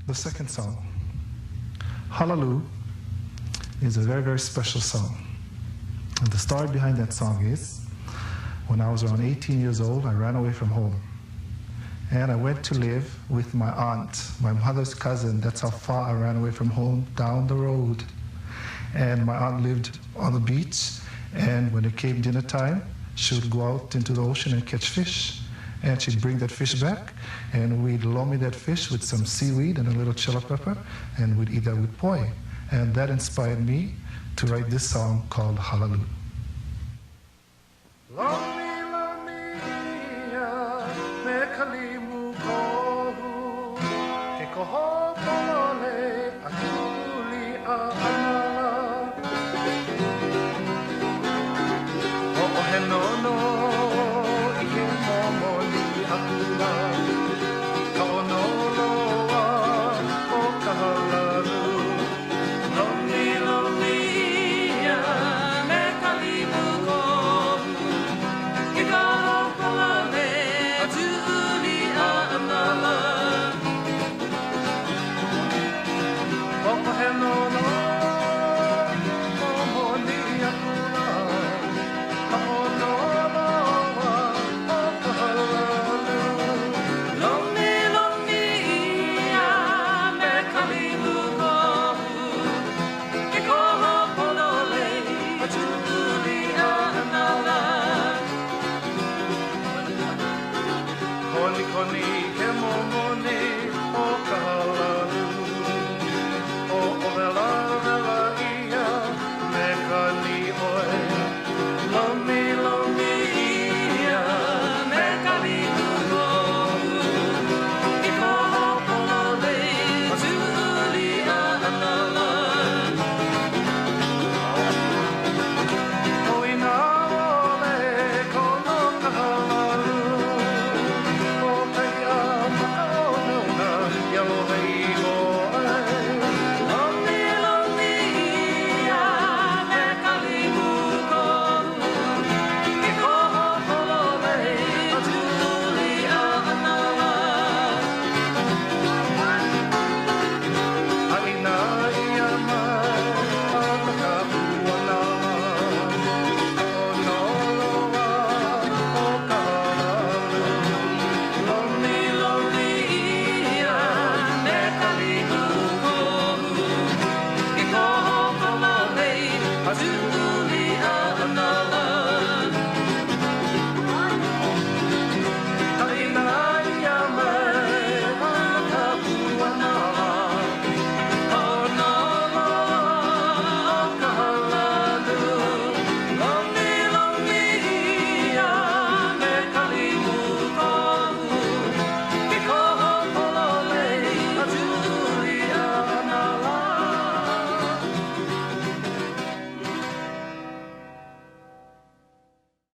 The second song, Hallelujah, is a very, very special song. And the story behind that song is, when I was around 18 years old, I ran away from home. And I went to live with my aunt, my mother's cousin. That's how far I ran away from home, down the road. And my aunt lived on the beach, and when it came dinner time, she would go out into the ocean and catch fish. And she'd bring that fish back, and we'd lomi that fish with some seaweed and a little chili pepper, and we'd eat that with poi. And that inspired me to write this song called Hallelujah. Ke koho polole a tuli a